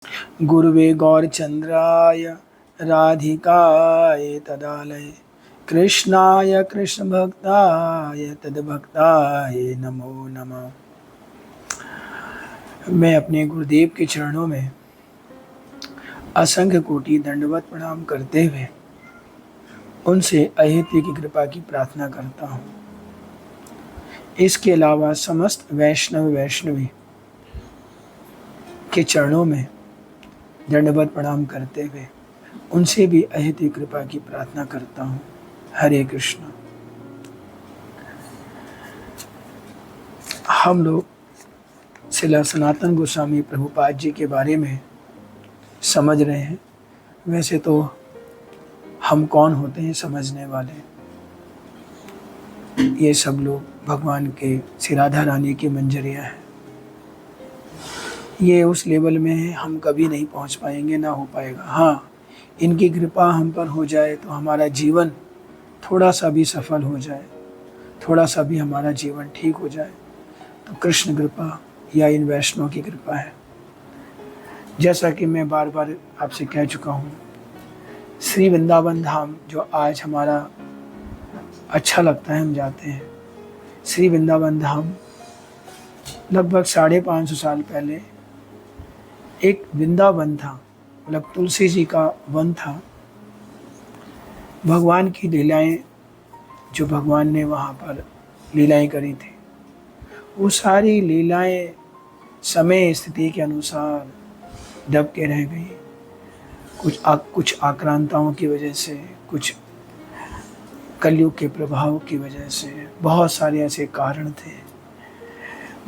गुरुवे गौरचंद्राय राधिकाय तदालय कृष्णाय कृष्णभक्ताय तद्भक्ताय नमो नमः। मैं अपने गुरुदेव के चरणों में असंख्य कोटि दंडवत प्रणाम करते हुए उनसे अहेतु की कृपा की प्रार्थना करता हूँ। इसके अलावा समस्त वैष्णवी के चरणों में दंडवत प्रणाम करते हुए उनसे भी अहेतु कृपा की प्रार्थना करता हूँ। हरे कृष्ण। हम लोग श्रील सनातन गोस्वामी प्रभुपाद जी के बारे में समझ रहे हैं। वैसे तो हम कौन होते हैं समझने वाले? ये सब लोग भगवान के श्री राधा रानी की मंजरियाँ हैं। ये उस लेवल में है हम कभी नहीं पहुंच पाएंगे, ना हो पाएगा। हाँ, इनकी कृपा हम पर हो जाए तो हमारा जीवन थोड़ा सा भी सफल हो जाए, थोड़ा सा भी हमारा जीवन ठीक हो जाए तो कृष्ण कृपा या इन वैष्णव की कृपा है। जैसा कि मैं बार बार आपसे कह चुका हूँ, श्री वृंदावन धाम जो आज हमारा अच्छा लगता है हम जाते हैं। श्री वृंदावन धाम लगभग 550 साल पहले एक वृंदावन था, मतलब तुलसी जी का वन था। भगवान की लीलाएं जो भगवान ने वहाँ पर लीलाएं करी थी, वो सारी लीलाएं समय स्थिति के अनुसार दब के रह गई। कुछ आक्रांताओं की वजह से, कुछ कलयुग के प्रभाव की वजह से, बहुत सारे ऐसे कारण थे।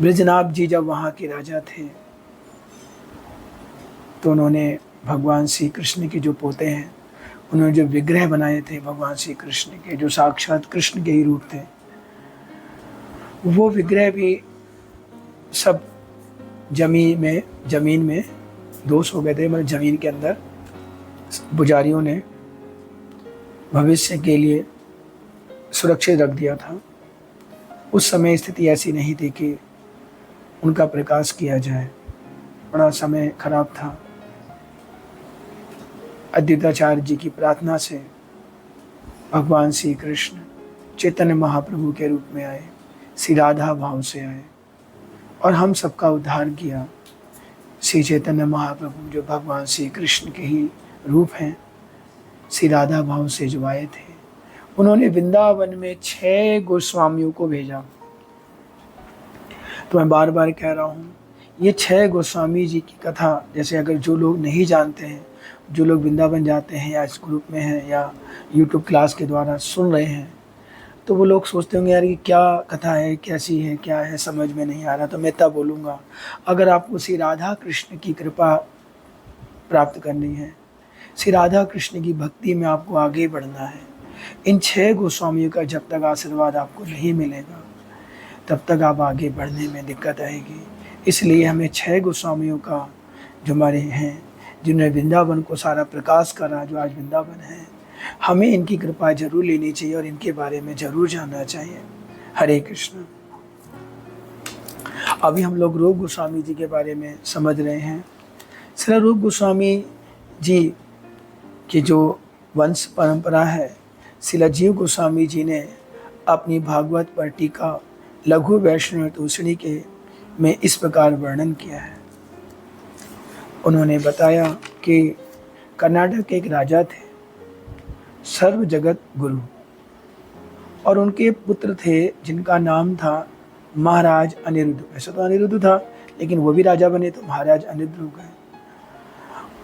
ब्रजनाभ जी जब वहाँ के राजा थे तो उन्होंने भगवान श्री कृष्ण के जो पोते हैं, उन्होंने जो विग्रह बनाए थे भगवान श्री कृष्ण के, जो साक्षात कृष्ण के ही रूप थे, वो विग्रह भी सब जमीन में दोष हो गए थे। मतलब जमीन के अंदर पुजारियों ने भविष्य के लिए सुरक्षित रख दिया था। उस समय स्थिति ऐसी नहीं थी कि उनका प्रकाश किया जाए, बड़ा समय खराब था। अद्वैताचार्य जी की प्रार्थना से भगवान श्री कृष्ण चैतन्य महाप्रभु के रूप में आए, श्री राधा भाव से आए और हम सबका उद्धार किया। श्री चैतन्य महाप्रभु जो भगवान श्री कृष्ण के ही रूप हैं, श्री राधा भाव से जो आए थे, उन्होंने वृंदावन में 6 गोस्वामियों को भेजा। तो मैं बार बार कह रहा हूँ, ये 6 गोस्वामी जी की कथा, जैसे अगर जो लोग नहीं जानते हैं, जो लोग वृंदावन जाते हैं या इस ग्रुप में हैं या यूट्यूब क्लास के द्वारा सुन रहे हैं, तो वो लोग सोचते होंगे यार ये क्या कथा है, कैसी है, क्या है, समझ में नहीं आ रहा। तो मैं तब बोलूँगा, अगर आपको श्री राधा कृष्ण की कृपा प्राप्त करनी है, श्री राधा कृष्ण की भक्ति में आपको आगे बढ़ना है, इन 6 गोस्वामियों का जब तक आशीर्वाद आपको नहीं मिलेगा तब तक आप आगे बढ़ने में दिक्कत आएगी। इसलिए हमें 6 गोस्वामियों का जो हमारे हैं, जिन्होंने वृंदावन को सारा प्रकाश करा, जो आज वृंदावन है, हमें इनकी कृपा जरूर लेनी चाहिए और इनके बारे में जरूर जानना चाहिए। हरे कृष्ण। अभी हम लोग रूप गोस्वामी जी के बारे में समझ रहे हैं। श्री रूप गोस्वामी जी की जो वंश परंपरा है, श्रील जीव गोस्वामी जी ने अपनी भागवत पर टीका लघु वैष्णव तूषणी के में इस प्रकार वर्णन किया है। उन्होंने बताया कि कर्नाटक के एक राजा थे, सर्व जगत गुरु, और उनके पुत्र थे जिनका नाम था महाराज अनिरुद्ध। ऐसा तो अनिरुद्ध था, लेकिन वो भी राजा बने तो महाराज अनिरुद्ध हो गए।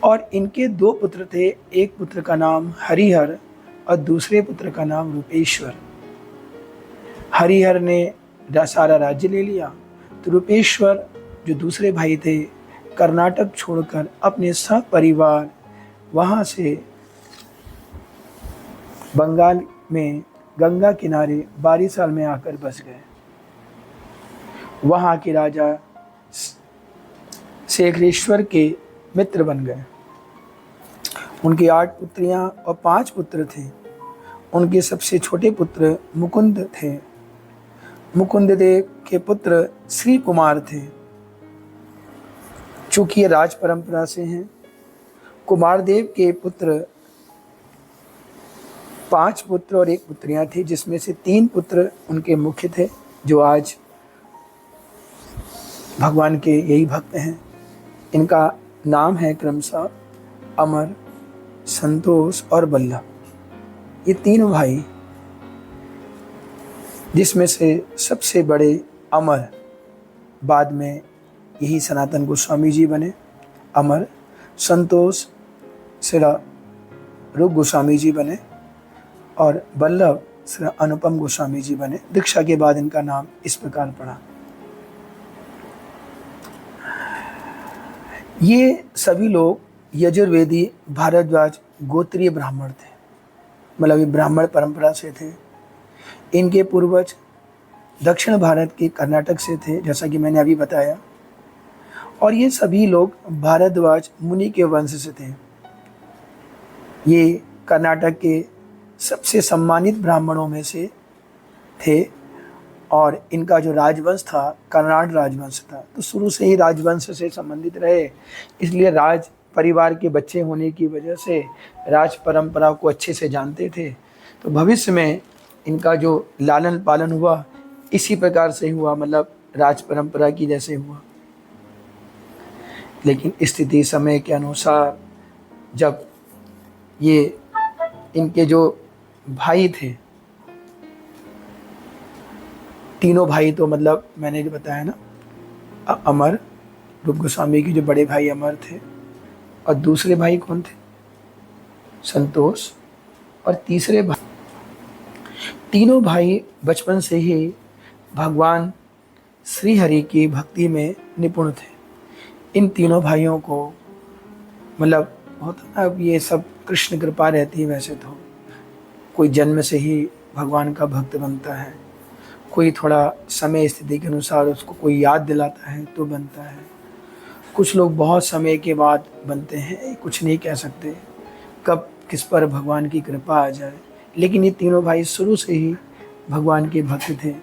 और इनके 2 पुत्र थे, एक पुत्र का नाम हरिहर और दूसरे पुत्र का नाम रूपेश्वर। हरिहर ने सारा राज्य ले लिया, तो रूपेश्वर जो दूसरे भाई थे, कर्नाटक छोड़कर अपने सब परिवार वहाँ से बंगाल में गंगा किनारे बारीसाल में आकर बस गए। वहाँ के राजा शेखरेश्वर के मित्र बन गए। उनकी 8 पुत्रियां और 5 पुत्र थे। उनके सबसे छोटे पुत्र मुकुंद थे। मुकुंद देव के पुत्र श्री कुमार थे। चूँकि ये राज परंपरा से हैं, कुमारदेव के पुत्र 5 पुत्र और 1 पुत्रियां थी, जिसमें से 3 पुत्र उनके मुख्य थे, जो आज भगवान के यही भक्त हैं। इनका नाम है क्रमशः अमर, संतोष और बल्लभ। ये 3 भाई, जिसमें से सबसे बड़े अमर बाद में यही सनातन गोस्वामी जी बने। अमर, संतोष श्री रूप गोस्वामी जी बने और बल्लभ श्री अनुपम गोस्वामी जी बने। दीक्षा के बाद इनका नाम इस प्रकार पड़ा। ये सभी लोग यजुर्वेदी भारद्वाज गोत्रीय ब्राह्मण थे, मतलब ये ब्राह्मण परंपरा से थे। इनके पूर्वज दक्षिण भारत के कर्नाटक से थे, जैसा कि मैंने अभी बताया, और ये सभी लोग भारद्वाज मुनि के वंश से थे। ये कर्नाटक के सबसे सम्मानित ब्राह्मणों में से थे और इनका जो राजवंश था कर्नाट राजवंश था। तो शुरू से ही राजवंश से संबंधित रहे, इसलिए राज परिवार के बच्चे होने की वजह से राज परंपरा को अच्छे से जानते थे। तो भविष्य में इनका जो लालन पालन हुआ इसी प्रकार से हुआ, मतलब राज परंपरा की जैसे हुआ। लेकिन स्थिति समय के अनुसार जब ये इनके जो भाई थे, तीनों भाई, तो मतलब मैंने जो बताया ना, अमर, रूप गोस्वामी के जो बड़े भाई अमर थे, और दूसरे भाई कौन थे? संतोष, और तीसरे भाई, तीनों भाई बचपन से ही भगवान श्री हरि की भक्ति में निपुण थे। इन तीनों भाइयों को मतलब होता ना, अब ये सब कृष्ण कृपा रहती है। वैसे तो कोई जन्म से ही भगवान का भक्त बनता है, कोई थोड़ा समय स्थिति के अनुसार उसको कोई याद दिलाता है तो बनता है, कुछ लोग बहुत समय के बाद बनते हैं। कुछ नहीं कह सकते कब किस पर भगवान की कृपा आ जाए। लेकिन ये तीनों भाई शुरू से ही भगवान के भक्त थे।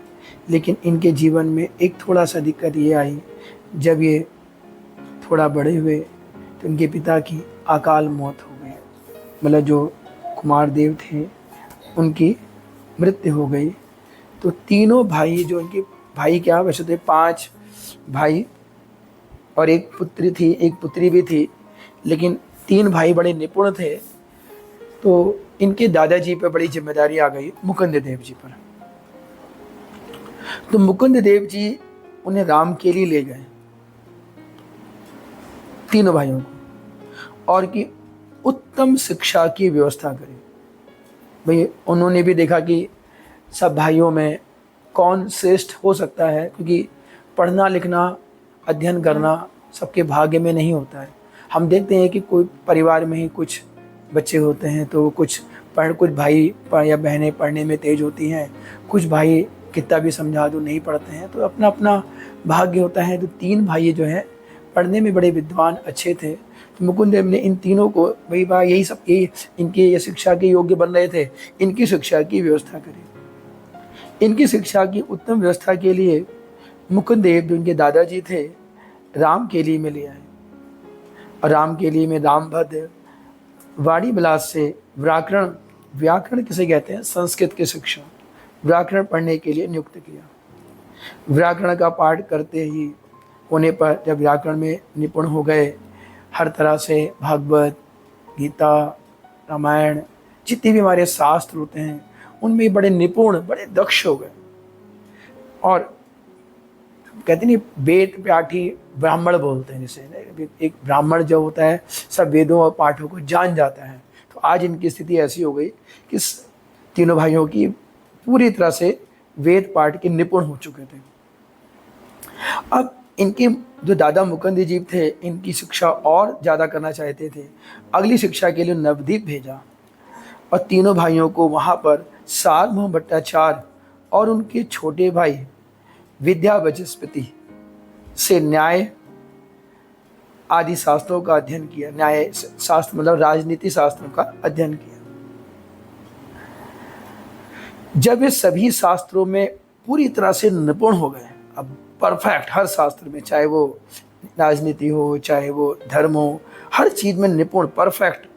लेकिन इनके जीवन में एक थोड़ा सा दिक्कत ये आई, जब ये थोड़ा बड़े हुए तो इनके पिता की अकाल मौत हो गई, मतलब जो कुमारदेव थे उनकी मृत्यु हो गई। तो तीनों भाई, जो इनके भाई क्या वैसे तो 5 भाई और 1 पुत्री थी, 1 पुत्री भी थी, लेकिन 3 भाई बड़े निपुण थे। तो इनके दादाजी पर बड़ी जिम्मेदारी आ गई, मुकुंद देव जी पर। तो मुकुंद देव जी उन्हें राम के लिए ले गए, तीनों भाइयों को, और कि उत्तम शिक्षा की व्यवस्था करें। भाई उन्होंने भी देखा कि सब भाइयों में कौन श्रेष्ठ हो सकता है, क्योंकि पढ़ना लिखना अध्ययन करना सबके भाग्य में नहीं होता है। हम देखते हैं कि कोई परिवार में ही कुछ बच्चे होते हैं तो कुछ भाई या बहनें पढ़ने में तेज होती हैं, कुछ भाई कितना भी समझा दो नहीं पढ़ते हैं, तो अपना अपना भाग्य होता है। तो 3 भाई जो हैं पढ़ने में बड़े विद्वान अच्छे थे। तो मुकुंद देव ने इन तीनों को, भाई यही सब इनके ये शिक्षा के योग्य बन रहे थे, इनकी शिक्षा की व्यवस्था करी। इनकी शिक्षा की उत्तम व्यवस्था के लिए मुकुंद देव, जो इनके दादाजी थे, राम केली में ले आए। और राम केली में रामभद्र वाणी विलास से व्याकरण किसे कहते हैं, संस्कृत की शिक्षा, व्याकरण पढ़ने के लिए नियुक्त किया। व्याकरण का पाठ करते ही होने पर जब व्याकरण में निपुण हो गए, हर तरह से भागवत, गीता, रामायण, जितने भी हमारे शास्त्र होते हैं उनमें बड़े निपुण, बड़े दक्ष हो गए। और कहते नहीं, वेद पाठी ब्राह्मण बोलते हैं जिसे, एक ब्राह्मण जो होता है सब वेदों और पाठों को जान जाता है। तो आज इनकी स्थिति ऐसी हो गई कि तीनों भाइयों की पूरी तरह से वेद पाठ के निपुण हो चुके थे। अब इनके जो दादा मुकुंद जी थे, इनकी शिक्षा और ज़्यादा करना चाहते थे। अगली शिक्षा के लिए नवद्वीप भेजा और तीनों भाइयों को वहाँ पर सार्वभौम भट्टाचार्य और उनके छोटे भाई विद्या वाचस्पति से न्याय आदि शास्त्रों का अध्ययन किया। न्याय शास्त्र मतलब राजनीति शास्त्रों का अध्ययन किया। जब ये सभी शास्त्रों में पूरी तरह से निपुण हो गए, अब परफेक्ट हर शास्त्र में, चाहे वो राजनीति हो चाहे वो धर्म हो, हर चीज़ में निपुण, परफेक्ट।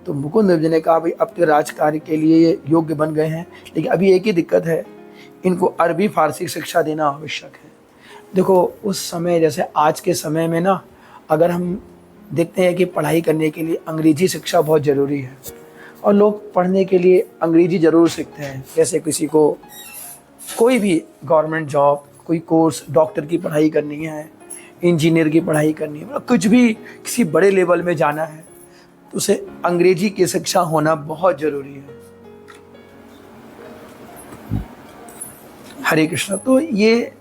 तो मुकुंद देव जी ने कहा भाई अब तो राजकार्य के लिए ये योग्य बन गए हैं, लेकिन अभी एक ही दिक्कत है, इनको अरबी फारसी शिक्षा देना आवश्यक है। देखो उस समय जैसे आज के समय में ना, अगर हम देखते हैं कि पढ़ाई करने के लिए अंग्रेजी शिक्षा बहुत ज़रूरी है, और लोग पढ़ने के लिए अंग्रेजी ज़रूर सीखते हैं। जैसे किसी को कोई भी गवर्नमेंट जॉब, कोई कोर्स, डॉक्टर की पढ़ाई करनी है, इंजीनियर की पढ़ाई करनी है, मतलब कुछ भी किसी बड़े लेवल में जाना है, तो उसे अंग्रेजी की शिक्षा होना बहुत ज़रूरी है। हरे कृष्ण। तो ये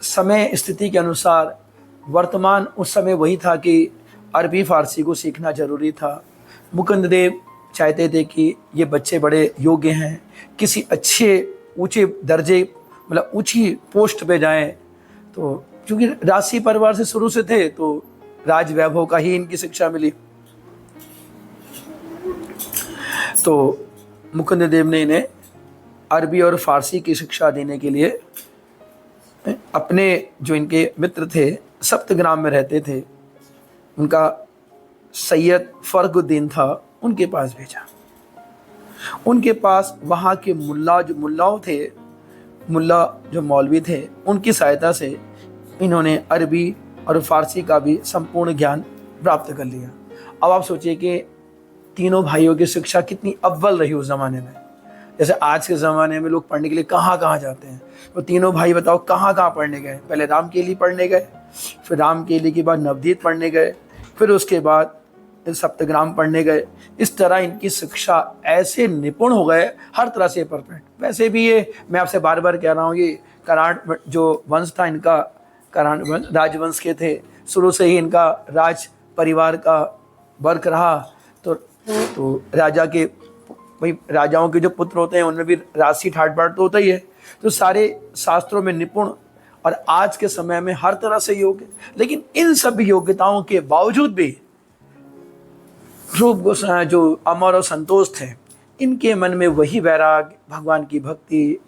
समय स्थिति के अनुसार वर्तमान उस समय वही था कि अरबी फारसी को सीखना ज़रूरी था। मुकुंद देव चाहते थे कि ये बच्चे बड़े योग्य हैं, किसी अच्छे ऊंचे दर्जे, मतलब ऊंची पोस्ट पे जाएं। तो क्योंकि राजसी परिवार से शुरू से थे, तो राज वैभव का ही इनकी शिक्षा मिली। तो मुकुंद देव ने इन्हें अरबी और फारसी की शिक्षा देने के लिए अपने जो इनके मित्र थे, सप्तग्राम में रहते थे, उनका सैयद फर्गुद्दीन था, उनके पास भेजा। उनके पास वहाँ के मुल्लाओं थे, मुल्ला जो मौलवी थे, उनकी सहायता से इन्होंने अरबी और फारसी का भी संपूर्ण ज्ञान प्राप्त कर लिया। अब आप सोचिए कि तीनों भाइयों की शिक्षा कितनी अव्वल रही उस ज़माने में। जैसे आज के ज़माने में लोग पढ़ने के लिए कहाँ कहाँ जाते हैं, तो तीनों भाई बताओ कहाँ कहाँ पढ़ने गए। पहले रामकेली पढ़ने गए, फिर रामकेली के बाद नवदीप पढ़ने गए, फिर उसके बाद सप्तग्राम पढ़ने गए। इस तरह इनकी शिक्षा ऐसे निपुण हो गए, हर तरह से परफेक्ट। वैसे भी ये मैं आपसे बार बार कह रहा हूँ, ये कराड़ जो वंश था इनका, कराड़ राजवंश के थे, शुरू से ही इनका राज परिवार का वर्क रहा। तो राजा के भाई, राजाओं के जो पुत्र होते हैं उनमें भी राजसी ठाट बाट तो होता ही है। तो सारे शास्त्रों में निपुण और आज के समय में हर तरह से योग्य। लेकिन इन सब योग्यताओं के बावजूद भी ध्रुव गोस्वामी जो अमर और संतोष थे, इनके मन में वही वैराग, भगवान की भक्ति।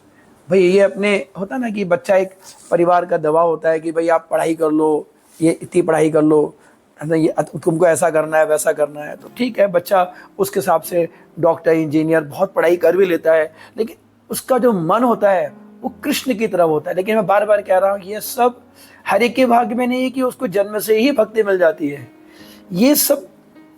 भाई ये अपने होता ना कि बच्चा, एक परिवार का दबाव होता है कि भाई आप पढ़ाई कर लो, ये इतनी पढ़ाई कर लो, ये तुमको ऐसा करना है वैसा करना है। तो ठीक है, बच्चा उसके हिसाब से डॉक्टर, इंजीनियर बहुत पढ़ाई कर भी लेता है, लेकिन उसका जो मन होता है वो कृष्ण की तरफ होता है। लेकिन मैं बार बार कह रहा हूँ, ये सब हर एक के भाग्य में नहीं है कि उसको जन्म से ही भक्ति मिल जाती है। ये सब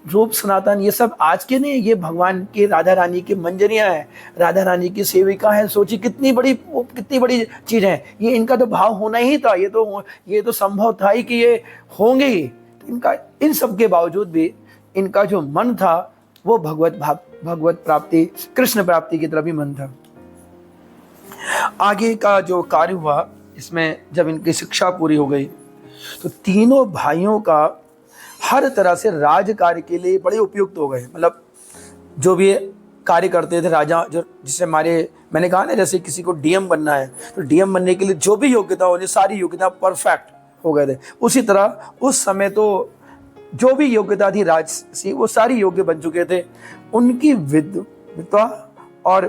रूप सनातन, ये सब आज के नहीं, ये भगवान की राधा रानी की मंजरियाँ हैं, राधा रानी की सेविका हैं। सोचिए कितनी बड़ी चीज़ है ये। इनका तो भाव होना ही था, ये तो संभव था ही कि ये होंगे ही। इनका इन सब के बावजूद भी इनका जो मन था वो भगवत प्राप्ति, कृष्ण प्राप्ति की तरफ ही मन था। आगे का जो कार्य हुआ, इसमें जब इनकी शिक्षा पूरी हो गई तो तीनों भाइयों का हर तरह से राज कार्य के लिए बड़े उपयुक्त हो गए। मतलब जो भी कार्य करते थे राजा, जो जिससे मैंने कहा ना, जैसे किसी को डीएम बनना है तो डीएम बनने के लिए जो भी योग्यता होनी, सारी योग्यता परफेक्ट हो गए थे। उसी तरह उस समय तो जो भी योग्यता थी राजसी, वो सारी योग्य बन चुके थे। उनकी विद्वता और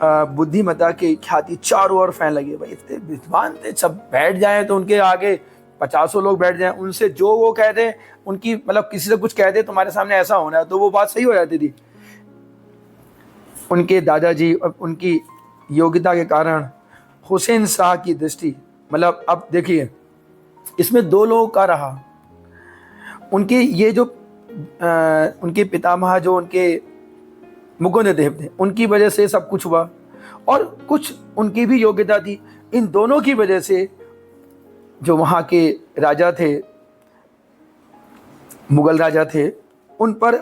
बुद्धिमता की ख्याति चारों ओर फैल लगी। भाई इतने विद्वान थे, सब बैठ जाएं तो उनके आगे 50 लोग बैठ जाएं, उनसे जो वो कहते, उनकी मतलब किसी से कुछ कहते तुम्हारे सामने ऐसा होना है, तो वो बात सही हो जाती थी। उनके दादाजी और उनकी योग्यता के कारण हुसैन शाह की दृष्टि, मतलब अब देखिए इसमें दो लोगों का रहा। उनके ये जो उनके पितामह जो उनके मुकुंद देव थे, उनकी वजह से सब कुछ हुआ, और कुछ उनकी भी योग्यता थी। इन दोनों की वजह से जो वहाँ के राजा थे, मुगल राजा थे, उन पर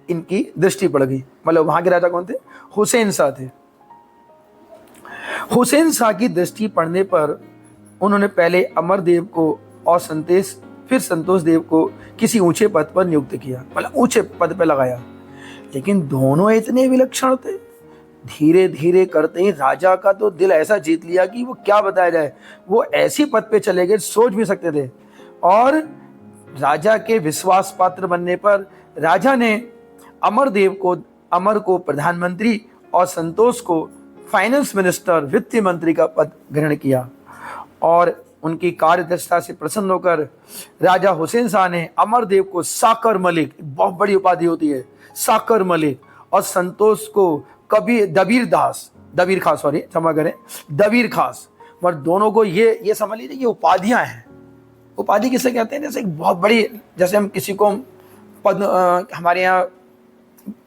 इनकी दृष्टि पड़ गई। मतलब वहाँ के राजा कौन थे? हुसैन शाह थे। हुसैन शाह की दृष्टि पड़ने पर उन्होंने पहले अमरदेव को और फिर संतोष देव को किसी ऊंचे पद पर नियुक्त किया, मतलब ऊंचे पद पर लगाया। लेकिन दोनों इतने विलक्षण थे, धीरे धीरे करते ही राजा का तो दिल ऐसा जीत लिया कि वो क्या बताया जाए। वो ऐसी पद पे चले गए, सोच भी सकते थे। और राजा के विश्वास पात्र बनने पर राजा ने अमर को प्रधानमंत्री और संतोष को फाइनेंस मिनिस्टर, वित्त मंत्री का पद ग्रहण किया। और उनकी कार्यदक्षता से प्रसन्न होकर राजा हुसैन शाह ने अमरदेव को साकर मलिक, बहुत बड़ी उपाधि होती है साकर मलिक, और संतोष को कबीर दबीर खास, सॉरी क्षमा करें, दबीर खास, मगर दोनों को ये समझ लीजिए ये उपाधियां हैं। उपाधि किसे कहते हैं? जैसे एक बहुत बड़ी, जैसे हम किसी को पद, हमारे यहाँ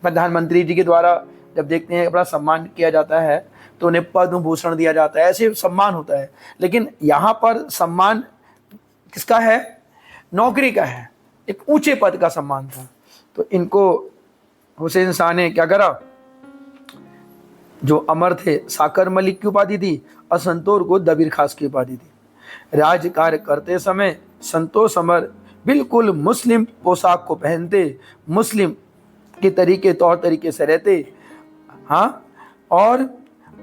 प्रधानमंत्री जी के द्वारा जब देखते हैं बड़ा सम्मान किया जाता है तो उन्हें पद्म भूषण दिया जाता है, ऐसे सम्मान होता है। लेकिन यहाँ पर सम्मान किसका है? नौकरी का है, एक ऊंचे पद का सम्मान था। तो इनको हुसैन शाह ने क्या करा, जो अमर थे साकर मलिक की उपाधि दी और संतोष को दबीर खास की उपाधि दी। राज कार्य करते समय संतोष अमर बिल्कुल मुस्लिम पोशाक को पहनते, मुस्लिम के तौर तरीके से रहते, हाँ, और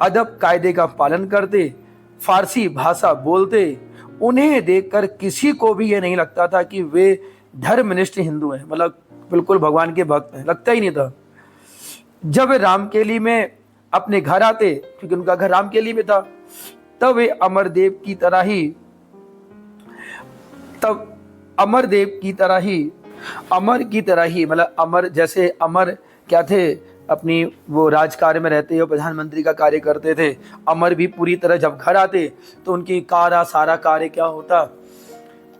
अदब कायदे का पालन करते, फारसी भाषा बोलते। उन्हें देखकर किसी को भी ये नहीं लगता था कि वे धर्मनिष्ठ हिंदू हैं, मतलब बिल्कुल भगवान के भक्त हैं, लगता ही नहीं था। जब वे रामकेली में अपने घर आते, क्योंकि उनका घर रामकेली में था, तब वे अमरदेव की तरह ही मतलब अमर, जैसे अमर क्या थे, अपनी वो राजकार्य में रहते और प्रधानमंत्री का कार्य करते थे। अमर भी पूरी तरह जब घर आते तो उनकी सारा कार्य क्या होता,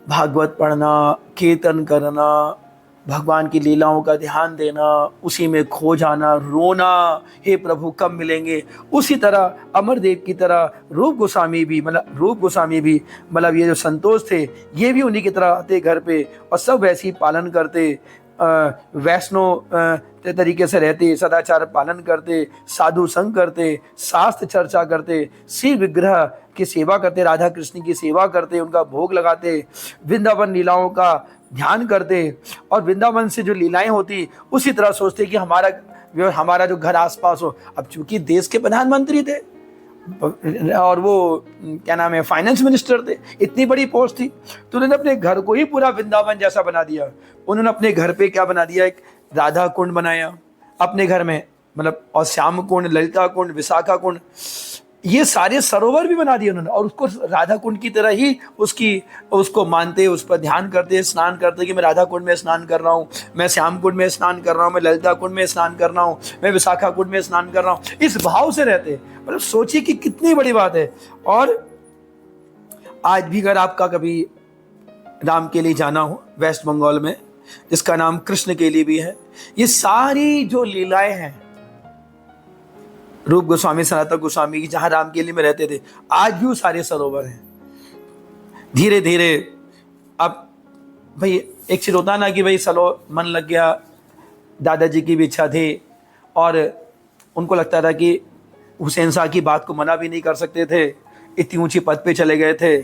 भागवत पढ़ना, कीर्तन करना, भगवान की लीलाओं का ध्यान देना, उसी में खो जाना, रोना, हे प्रभु कब मिलेंगे। उसी तरह अमरदेव की तरह रूप गोस्वामी भी मतलब ये जो संतोष थे ये भी उन्हीं की तरह आते घर पे और सब वैसे ही पालन करते, वैष्णव तरीके से रहते, सदाचार पालन करते, साधु संग करते, शास्त्र चर्चा करते, श्री विग्रह की सेवा करते, राधा कृष्ण की सेवा करते, उनका भोग लगाते, वृंदावन लीलाओं का ध्यान करते, और वृंदावन से जो लीलाएं होती उसी तरह सोचते कि हमारा जो घर आसपास हो। अब चूंकि देश के प्रधानमंत्री थे और वो क्या नाम है, फाइनेंस मिनिस्टर थे, इतनी बड़ी पोस्ट थी, तो उन्होंने अपने घर को ही पूरा वृंदावन जैसा बना दिया। उन्होंने अपने घर पे क्या बना दिया, एक राधा कुंड बनाया अपने घर में, मतलब, और श्याम कुंड, ललिता कुंड, विशाखा कुंड, ये सारे सरोवर भी बना दिए उन्होंने, और उसको राधा कुंड की तरह ही उसको मानते, उस पर ध्यान करते, स्नान करते कि मैं राधा कुंड में स्नान कर रहा हूँ, मैं श्याम कुंड में स्नान कर रहा हूँ, मैं ललिता कुंड में स्नान कर रहा हूँ, मैं विशाखा कुंड में स्नान कर रहा हूँ। इस भाव से रहते, मतलब सोचिए कि कितनी बड़ी बात है। और आज भी अगर आपका कभी राम के लिए जाना हो वेस्ट बंगाल में, जिसका नाम कृष्ण के लिए भी है, ये सारी जो लीलाएं हैं रूप गोस्वामी, सनातन गोस्वामी की, जहां राम के लिए में रहते थे, आज भी वो सारे सरोवर हैं। धीरे धीरे अब भाई एक चीज होता ना कि भाई चलो मन लग गया, दादाजी की भी इच्छा थी और उनको लगता था कि हुसैन शाह की बात को मना भी नहीं कर सकते थे, इतनी ऊंची पद पे चले गए थे,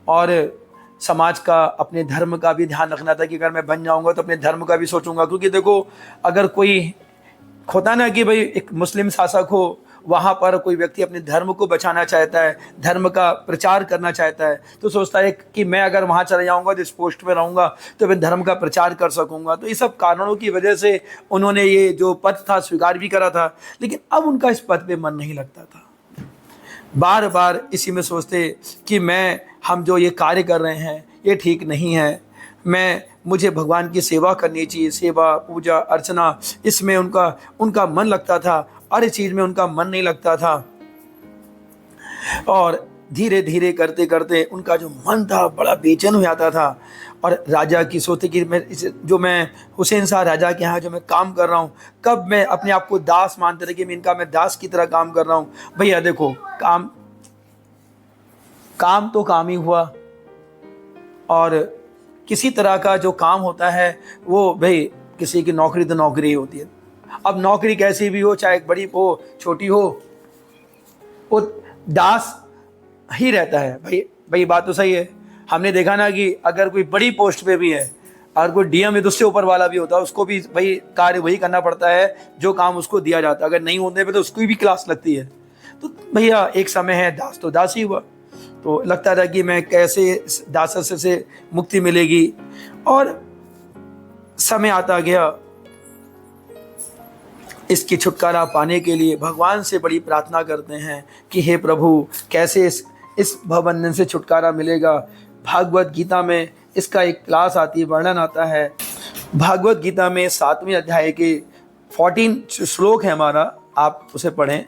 और समाज का, अपने धर्म का भी ध्यान रखना था कि अगर मैं बन जाऊंगा तो अपने धर्म का भी सोचूंगा। क्योंकि देखो, अगर कोई होता ना कि भाई एक मुस्लिम शासक हो, वहाँ पर कोई व्यक्ति अपने धर्म को बचाना चाहता है, धर्म का प्रचार करना चाहता है, तो सोचता है कि मैं अगर वहाँ चले जाऊँगा, जिस पोस्ट पे रहूँगा, तो मैं धर्म का प्रचार कर सकूँगा। तो ये सब कारणों की वजह से उन्होंने ये जो पद था स्वीकार भी करा था, लेकिन अब उनका इस पद पे मन नहीं लगता था। बार बार इसी में सोचते कि हम जो ये कार्य कर रहे हैं ये ठीक नहीं है, मुझे भगवान की सेवा करनी चाहिए, सेवा, पूजा, अर्चना, इसमें उनका मन लगता था, और इस चीज़ में उनका मन नहीं लगता था। और धीरे धीरे करते करते उनका जो मन था बड़ा बेचैन हो जाता था, और राजा की सोचते कि मैं हुसैन शाह राजा के यहाँ जो मैं काम कर रहा हूँ, कब मैं अपने आप को दास मानते थे कि मैं दास की तरह काम कर रहा हूँ। भैया देखो, काम तो काम ही हुआ, और किसी तरह का जो काम होता है वो भाई किसी की नौकरी तो नौकरी ही होती है। अब नौकरी कैसी भी हो, चाहे बड़ी हो छोटी हो, वो दास ही रहता है। भाई बात तो सही है। हमने देखा ना कि अगर कोई बड़ी पोस्ट पे भी है और कोई डीएम है तो उससे ऊपर वाला भी होता है, उसको भी भाई कार्य वही करना पड़ता है जो काम उसको दिया जाता है। अगर नहीं होने पे तो उसकी भी क्लास लगती है। तो भैया एक समय है, दास तो दास ही हुआ। तो लगता था कि मैं कैसे दासत्व से मुक्ति मिलेगी, और समय आता गया। इसकी छुटकारा पाने के लिए भगवान से बड़ी प्रार्थना करते हैं कि हे प्रभु, कैसे इस भवबंधन से छुटकारा मिलेगा। भागवत गीता में इसका एक क्लास आती है, वर्णन आता है। भागवत गीता में 7वें अध्याय के 14 श्लोक है हमारा, आप उसे पढ़ें।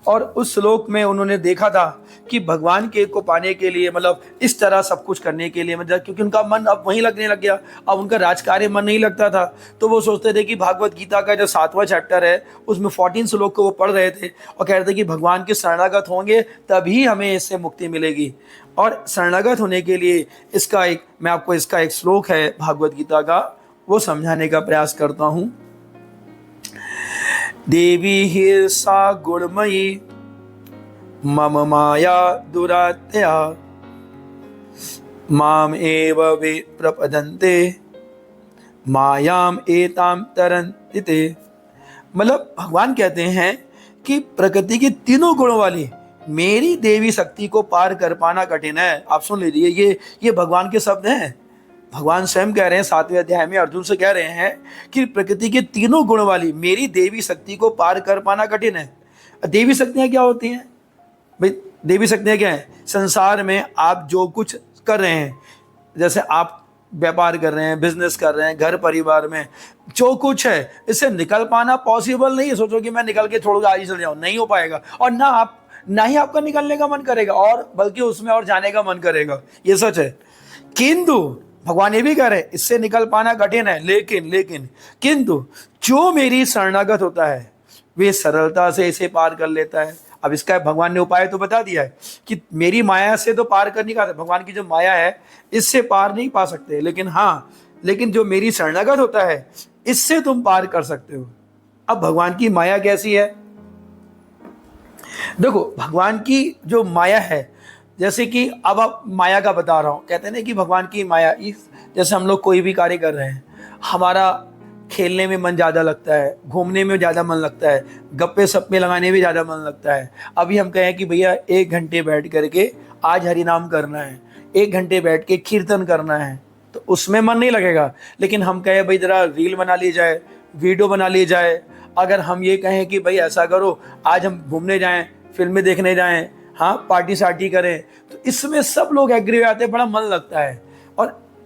और उस श्लोक में उन्होंने देखा था कि भगवान के को पाने के लिए, मतलब इस तरह सब कुछ करने के लिए, मतलब क्योंकि उनका मन अब वहीं लगने लग गया, अब उनका राजकार्य मन नहीं लगता था, तो वो सोचते थे कि भागवत गीता का जो 7वां चैप्टर है उसमें 14 श्लोक को वो पढ़ रहे थे और कह रहे थे कि भगवान के शरणागत होंगे तभी हमें इससे मुक्ति मिलेगी। और शरणागत होने के लिए इसका एक, मैं आपको इसका एक श्लोक है भागवत गीता का, वो समझाने का प्रयास करता हूँ। देवी ही सा गुणमयी मम माया दुरात्या माम एव वे प्रपदन्ते मायाम एताम तरन्ति ते। मतलब भगवान कहते हैं कि प्रकृति के तीनों गुणों वाली मेरी देवी शक्ति को पार कर पाना कठिन है। आप सुन लीजिए, ये भगवान के शब्द हैं। भगवान स्वयं कह रहे हैं 7वें अध्याय में, अर्जुन से कह रहे हैं कि प्रकृति के तीनों गुण वाली मेरी देवी शक्ति को पार कर पाना कठिन है। देवी शक्तियां क्या होती हैं भाई? देवी शक्तियां क्या है? संसार में आप जो कुछ कर रहे हैं, जैसे आप व्यापार कर रहे हैं, बिजनेस कर रहे हैं, घर परिवार में जो कुछ है, इससे निकल पाना पॉसिबल नहीं है। सोचो कि मैं निकल के छोड़ के आज ही चल जाऊं, नहीं हो पाएगा। और ना ही आपका निकलने का मन करेगा, और बल्कि उसमें और जाने का मन करेगा, ये सच है। किंतु भगवान ये भी कह रहे हैं इससे निकल पाना कठिन है, लेकिन किंतु जो मेरी शरणागत होता है वे सरलता से इसे पार कर लेता है। अब इसका भगवान ने उपाय तो बता दिया है कि मेरी माया से तो पार कर नहीं पाते, भगवान की जो माया है इससे पार नहीं पा सकते, लेकिन जो मेरी शरणागत होता है इससे तुम पार कर सकते हो। अब भगवान की माया कैसी है? देखो, भगवान की जो माया है, जैसे कि अब आप माया का बता रहा हूँ, कहते हैं ना कि भगवान की माया, जैसे हम लोग कोई भी कार्य कर रहे हैं, हमारा खेलने में मन ज़्यादा लगता है, घूमने में ज़्यादा मन लगता है, गप्पे सप्पे लगाने में ज़्यादा मन लगता है। अभी हम कहें कि भैया 1 घंटे बैठ करके आज हरि नाम करना है, 1 घंटे बैठ के कीर्तन करना है, तो उसमें मन नहीं लगेगा। लेकिन हम कहें भाई ज़रा रील बना ली जाए, वीडियो बना ली जाए, अगर हम ये कहें कि भाई ऐसा करो आज हम घूमने जाएं, फिल्में देखने जाएं, हाँ पार्टी सार्टी करें, तो इसमें सब लोग एग्री हो जाते हैं, बड़ा मन लगता है।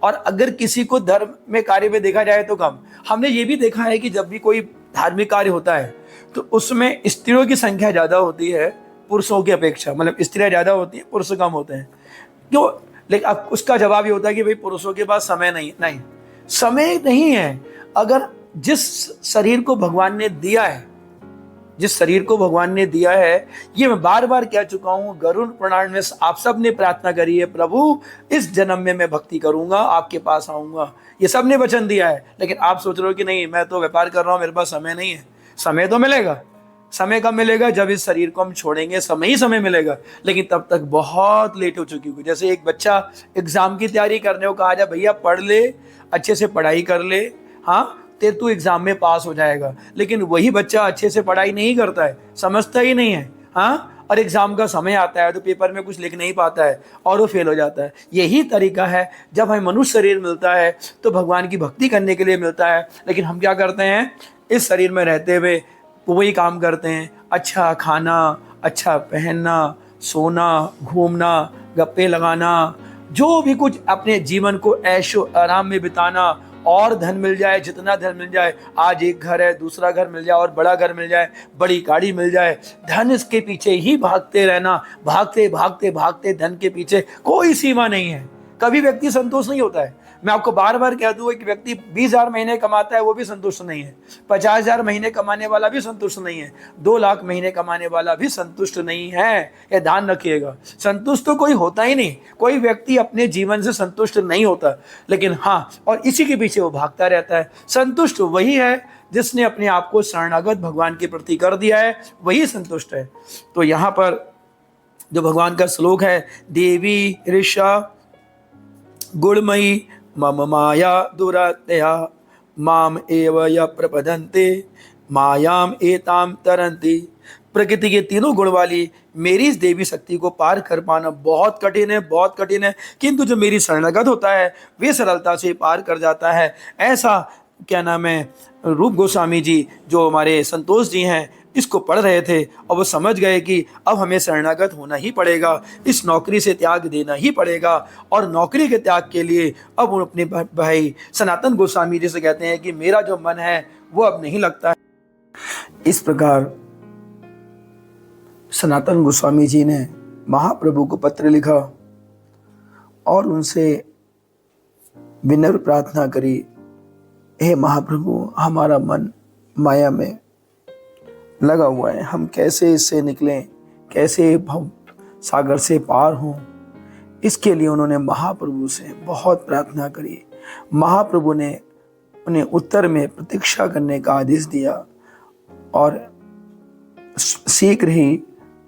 और अगर किसी को धर्म में कार्य में देखा जाए तो कम। हमने ये भी देखा है कि जब भी कोई धार्मिक कार्य होता है तो उसमें स्त्रियों की संख्या ज़्यादा होती है पुरुषों की अपेक्षा, मतलब स्त्रियाँ ज़्यादा होती हैं, पुरुष कम होते हैं। क्यों? लेकिन अब उसका जवाब ये होता है कि भाई पुरुषों के पास समय नहीं, समय नहीं है। अगर जिस शरीर को भगवान ने दिया है, ये मैं बार बार कह चुका हूँ, गरुड़ पुराण में आप सब ने प्रार्थना करी है, प्रभु इस जन्म में मैं भक्ति करूंगा, आपके पास आऊंगा, ये सब ने वचन दिया है। लेकिन आप सोच रहे हो कि नहीं, मैं तो व्यापार कर रहा हूँ, मेरे पास समय नहीं है। समय तो मिलेगा, समय कब मिलेगा? जब इस शरीर को हम छोड़ेंगे, समय मिलेगा, लेकिन तब तक बहुत लेट हो चुकी होगी। जैसे एक बच्चा एग्जाम की तैयारी करने को कहा जाए, भैया पढ़ ले, अच्छे से पढ़ाई कर ले, हाँ ते तू एग्जाम में पास हो जाएगा, लेकिन वही बच्चा अच्छे से पढ़ाई नहीं करता है, समझता ही नहीं है, हाँ, और एग्जाम का समय आता है तो पेपर में कुछ लिख नहीं पाता है और वो फेल हो जाता है। यही तरीका है, जब हमें मनुष्य शरीर मिलता है तो भगवान की भक्ति करने के लिए मिलता है, लेकिन हम क्या करते हैं, इस शरीर में रहते हुए वही काम करते हैं, अच्छा खाना, अच्छा पहनना, सोना, घूमना, गप्पे लगाना, जो भी कुछ अपने जीवन को ऐशो आराम में बिताना, और धन मिल जाए, जितना धन मिल जाए, आज एक घर है दूसरा घर मिल जाए और बड़ा घर मिल जाए, बड़ी गाड़ी मिल जाए, धन इसके पीछे ही भागते रहना, भागते धन के पीछे, कोई सीमा नहीं है। कभी व्यक्ति संतोष नहीं होता है। मैं आपको बार बार कह दूं, एक व्यक्ति 20,000 महीने कमाता है वो भी संतुष्ट नहीं है, 50,000 महीने कमाने वाला भी संतुष्ट नहीं है, 2 लाख महीने कमाने वाला भी संतुष्ट नहीं है। ये ध्यान रखिएगा, संतुष्ट तो कोई होता ही नहीं, कोई व्यक्ति अपने जीवन से संतुष्ट नहीं होता, लेकिन हाँ, और इसी के पीछे वो भागता रहता है। संतुष्ट वही है जिसने अपने आप को शरणागत भगवान के प्रति कर दिया है, वही संतुष्ट है। तो यहाँ पर जो भगवान का श्लोक है, देवी ऋषा गुणमयी मम माया दुरात्या माम एव य प्रपदन्ते मायाम एताम तरन्ति। प्रकृति के तीनों गुण वाली मेरी इस देवी शक्ति को पार कर पाना बहुत कठिन है, किंतु जो मेरी शरणागत होता है वे सरलता से पार कर जाता है। ऐसा क्या नाम है, रूप गोस्वामी जी जो हमारे संतोष जी हैं, इसको पढ़ रहे थे और वो समझ गए कि अब हमें शरणागत होना ही पड़ेगा, इस नौकरी से त्याग देना ही पड़ेगा। और नौकरी के त्याग के लिए अब वो अपने भाई सनातन गोस्वामी जी से कहते हैं कि मेरा जो मन है वो अब नहीं लगता है। इस प्रकार सनातन गोस्वामी जी ने महाप्रभु को पत्र लिखा और उनसे विनम्र प्रार्थना करी, हे महाप्रभु, हमारा मन माया में लगा हुआ है, हम कैसे इससे निकलें, कैसे भव सागर से पार हों। इसके लिए उन्होंने महाप्रभु से बहुत प्रार्थना करी। महाप्रभु ने उन्हें उत्तर में प्रतीक्षा करने का आदेश दिया और शीघ्र ही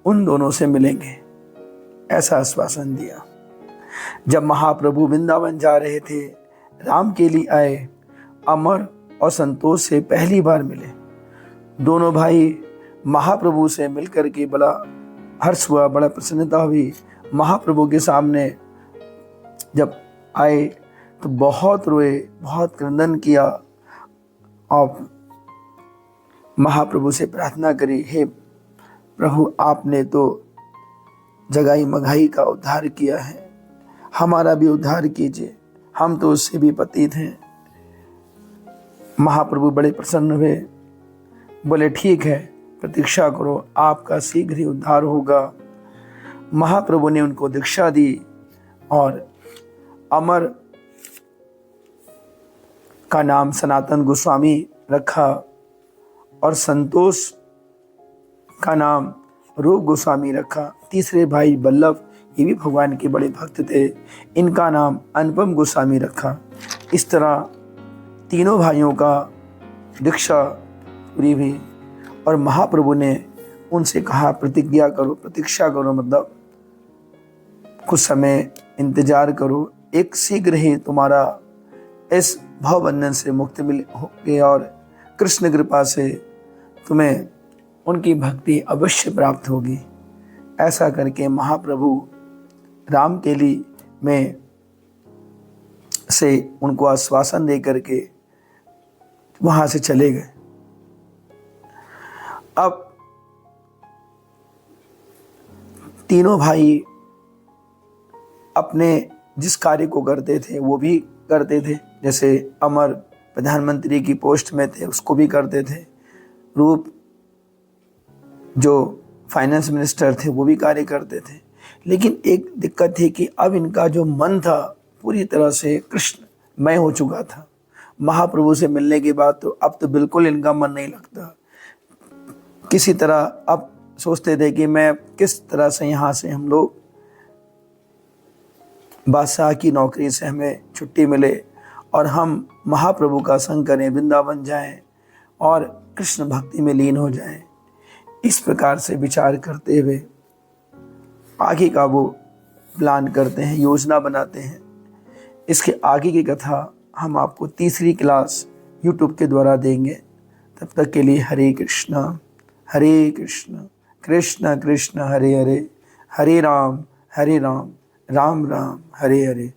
उन दोनों से मिलेंगे, ऐसा आश्वासन दिया। जब महाप्रभु वृंदावन जा रहे थे, राम के लिए आए, अमर और संतोष से पहली बार मिले। दोनों भाई महाप्रभु से मिलकर के बड़ा हर्ष हुआ, बड़ा प्रसन्नता हुई। महाप्रभु के सामने जब आए तो बहुत रोए, बहुत क्रंदन किया और महाप्रभु से प्रार्थना करी, हे प्रभु, आपने तो जगाई मघाई का उद्धार किया है, हमारा भी उद्धार कीजिए, हम तो उससे भी पतित हैं। महाप्रभु बड़े प्रसन्न हुए, बोले ठीक है, प्रतीक्षा करो, आपका शीघ्र ही उद्धार होगा। महाप्रभु ने उनको दीक्षा दी और अमर का नाम सनातन गोस्वामी रखा और संतोष का नाम रूप गोस्वामी रखा। तीसरे भाई वल्लभ, ये भी भगवान के बड़े भक्त थे, इनका नाम अनुपम गोस्वामी रखा। इस तरह तीनों भाइयों का दीक्षा पूरी हुई और महाप्रभु ने उनसे कहा, प्रतिज्ञा करो, प्रतीक्षा करो, मतलब कुछ समय इंतजार करो, एक शीघ्र ही तुम्हारा इस भवबंधन से मुक्ति मिल होगी और कृष्ण कृपा से तुम्हें उनकी भक्ति अवश्य प्राप्त होगी। ऐसा करके महाप्रभु राम के लिए में से उनको आश्वासन दे करके वहां से चले गए। अब तीनों भाई अपने जिस कार्य को करते थे वो भी करते थे, जैसे अमर प्रधानमंत्री की पोस्ट में थे उसको भी करते थे, रूप जो फाइनेंस मिनिस्टर थे वो भी कार्य करते थे। लेकिन एक दिक्कत थी कि अब इनका जो मन था पूरी तरह से कृष्णमय हो चुका था। महाप्रभु से मिलने के बाद तो अब तो बिल्कुल इनका मन नहीं लगता। किसी तरह अब सोचते थे कि मैं किस तरह से यहाँ से हम लोग बादशाह की नौकरी से हमें छुट्टी मिले और हम महाप्रभु का संग करें, वृंदावन जाएं और कृष्ण भक्ति में लीन हो जाएं। इस प्रकार से विचार करते हुए आगे का वो प्लान करते हैं, योजना बनाते हैं। इसके आगे की कथा हम आपको तीसरी क्लास YouTube के द्वारा देंगे। तब तक के लिए हरे कृष्णा कृष्ण कृष्ण हरे हरे, हरे राम राम राम हरे हरे।